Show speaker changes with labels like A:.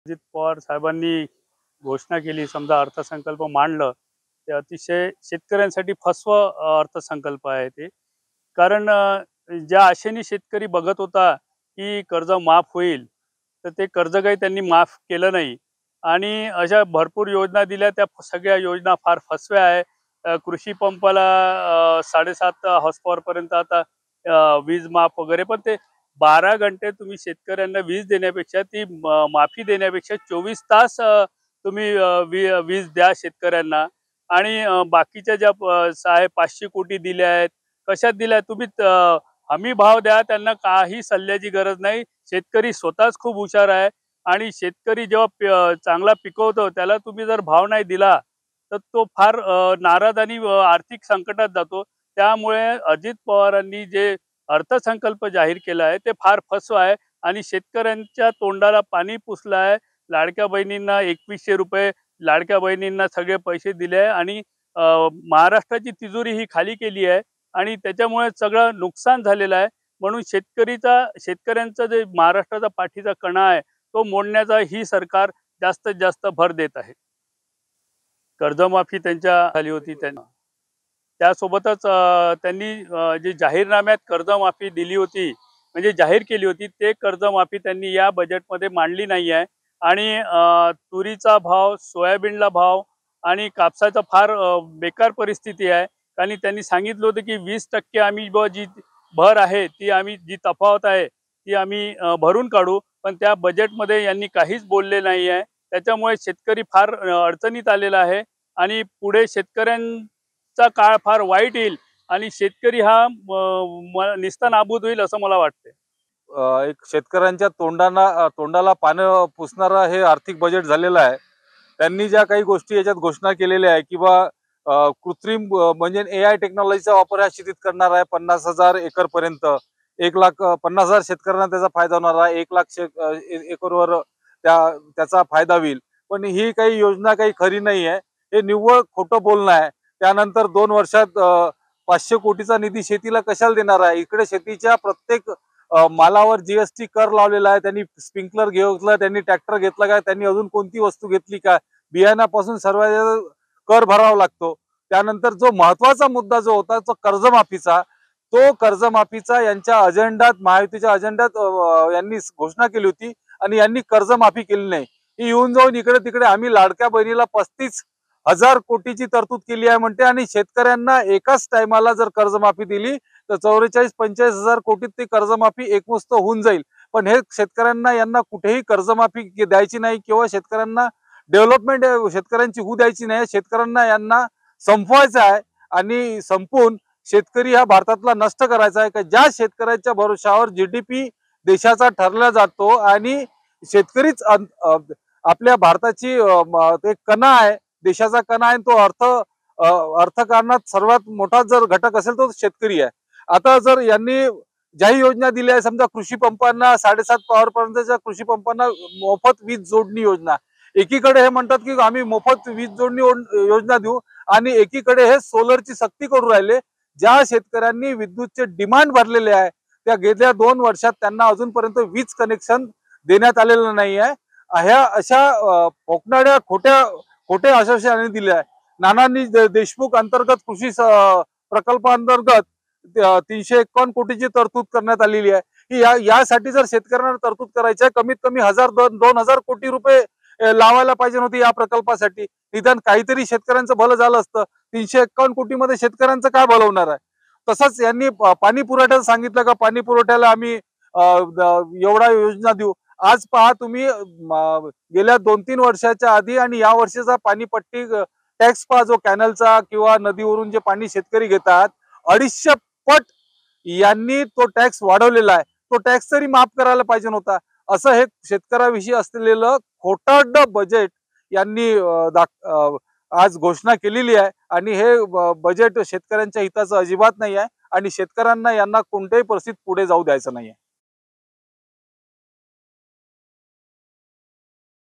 A: अजित पवार साहेबांनी घोषणा केली, समजा अर्थसंकल्प मांडलं, ते अतिशय शेतकऱ्यांसाठी फसवं अर्थसंकल्प आहे ते. कारण ज्या आशेने शेतकरी बघत होता, की कर्ज माफ होईल, तर ते कर्ज काही त्यांनी माफ केलं नाही आणि अशा भरपूर योजना दिल्या, त्या सगळ्या योजना फार फसव्या आहे. कृषी पंपाला 7.5 हॉर्स पॉवरपर्यंत आता वीज माफ वगैरे, पण ते 12 घंटे तुम्ही शेतकऱ्यांना वीज देण्यापेक्षा ती माफी देण्यापेक्षा 24 तास तुम्ही वीज द्या शेतकऱ्यांना आणि बाकीच्या ज्या 500 कोटी दिल्या आहेत, कशात दिल्या तुम्ही हमी भाव द्या, त्यांना काही सल्ल्याची गरज नाही. शेतकरी स्वतःच खूप हुशार आहे आणि शेतकरी जेव्हा चांगला पिकवतो त्याला तुम्ही जर भाव नाही दिला, तर तो फार नाराज आणि आर्थिक संकटात जातो. त्यामुळे अजित पवारांनी जे अर्थसंकल्प जाहीर केला आहे ते फार फसवं आहे आणि शेतकऱ्यांच्या तोंडाला पाणी पुसलं आहे. लाडक्या बहिणींना 2100 रुपये, लाडक्या बहिणींना सगळे पैसे दिले आहे आणि महाराष्ट्राची तिजोरी ही खाली केली आहे आणि त्याच्यामुळे सगळं नुकसान झालेलं आहे. म्हणून शेतकऱ्यांचा जे महाराष्ट्राचा पाठीचा कणा आहे, तो मोडण्याचा ही सरकार जास्तीत जास्त भर देत आहे. कर्जमाफी त्यांच्या झाली होती त्यांना. त्यासोबतच त्यांनी जे जाहीरनाम्यात कर्जमाफी दिली होती, म्हणजे जाहीर केली होती, ते कर्जमाफी त्यांनी या बजेटमध्ये मांडली नाही आहे आणि तुरीचा भाव, सोयाबीनला भाव आणि कापसाचा फार बेकार परिस्थिती आहे. आणि त्यांनी सांगितलं होतं, की 20% आम्ही जी भर आहे, ती आम्ही जी तफावत आहे, ती आम्ही भरून काढू. पण त्या बजेटमध्ये यांनी काहीच बोलले नाही आहे. त्याच्यामुळे शेतकरी फार अडचणीत आलेला आहे आणि पुढे शेतकऱ्यांचा काळ फार वाईट येईल आणि शेतकरी हा निस्ता नाबूद होईल असं मला वाटते.
B: एक शेतकऱ्यांच्या तोंडाला पानं पुसणारं हे आर्थिक बजेट झालेलं आहे. त्यांनी ज्या काही गोष्टी याच्यात घोषणा केलेल्या आहे किंवा कृत्रिम म्हणजे एआय टेक्नॉलॉजीचा वापर हा शेतीत करणार आहे 50,000 एकर पर्यंत. 1,50,000 शेतकऱ्यांना त्याचा फायदा होणार आहे. 1,00,000 एकरवर त्याचा फायदा होईल. पण ही काही योजना काही खरी नाही आहे. हे निव्वळ खोटं बोलणं आहे. त्यानंतर 2 वर्षात 500 कोटीचा निधी शेतीला कशाला देणार आहे? इकडे शेतीच्या प्रत्येक मालावर जीएसटी कर लावलेला आहे. त्यांनी स्प्रिंकलर घेतलं, त्यांनी ट्रॅक्टर घेतला का, त्यांनी अजून कोणती वस्तू घेतली का? बियाण्यापासून सर्व कर भरावा लागतो. त्यानंतर जो महत्वाचा मुद्दा जो होता तो कर्जमाफीचा, तो कर्जमाफीचा यांच्या अजेंडात, महायुतीच्या अजेंडात यांनी घोषणा केली होती आणि यांनी कर्जमाफी केली नाही. ही येऊन जाऊन इकडे तिकडे आम्ही लाडक्या बहिणीला 35,000 कोटीची तरतूद केली आहे म्हणते आणि शेतकऱ्यांना एकाच टायमाला जर कर्जमाफी दिली तर 44-45,000 कोटीत ती कर्जमाफी एकमुस्त होऊन जाईल. पण हे शेतकऱ्यांना यांना कुठेही कर्जमाफी द्यायची नाही किंवा शेतकऱ्यांना डेव्हलपमेंट शेतकऱ्यांची होऊ द्यायची नाही. शेतकऱ्यांना यांना संपवायचं आहे आणि संपून शेतकरी हा भारतातला नष्ट करायचा आहे. का ज्या शेतकऱ्याच्या भरोशावर जीडीपी देशाचा ठरला जातो आणि शेतकरीच आपल्या भारताची एक कणा आहे, देशाचा कणा आहे. तो अर्थकारणात सर्वात मोठा जर घटक असेल तो शेतकरी आहे. आता जर यांनी ज्याही योजना दिल्या आहे, समजा कृषी पंपांना 7.5 पॉवर पर्यंतच्या कृषी पंपांना मोफत वीज जोडणी योजना, एकीकडे हे म्हणतात की आम्ही मोफत वीज जोडणी योजना देऊ आणि एकीकडे हे सोलरची सक्ती करू राहिले. ज्या शेतकऱ्यांनी विद्युतचे डिमांड भरलेले आहे, त्या गेल्या 2 वर्षात त्यांना अजूनपर्यंत वीज कनेक्शन देण्यात आलेलं नाही आहे. ह्या अशा फोकणाऱ्या खोट्या आश्वासनांनी दिल्या आहे. नानांनी देशमुख अंतर्गत कृषी प्रकल्पांतर्गत 351 कोटीची तरतूद करण्यात आलेली आहे. ही यासाठी जर शेतकऱ्यांना तरतूद करायची आहे, कमीत कमी 2,000 कोटी रुपये लावायला पाहिजे होते या प्रकल्पासाठी. निदान काहीतरी शेतकऱ्यांचं भलं झालं असतं. 351 कोटीमध्ये शेतकऱ्यांचं काय भलं होणार आहे? तसंच यांनी पाणी पुरवठ्याला सांगितलं का पाणी पुरवठ्याला आम्ही एवढा योजना देऊ. आज पहा तुम्ही गेल्या 2-3 वर्षाच्या आधी आणि या वर्षीचा पाणीपट्टी टॅक्स पहा, जो कॅनलचा किंवा नदीवरून जे पाणी शेतकरी घेतात, 250 पट यांनी तो टॅक्स वाढवलेला आहे. तो टॅक्स तरी माफ करायला पाहिजे नव्हता. असं हे शेतकऱ्याविषयी असलेलं खोटारड बजेट यांनी आज घोषणा केलेली आहे आणि हे बजेट शेतकऱ्यांच्या हिताचं अजिबात नाही आहे आणि शेतकऱ्यांना यांना कोणत्याही परिस्थितीत पुढे जाऊ द्यायचं नाही आहे.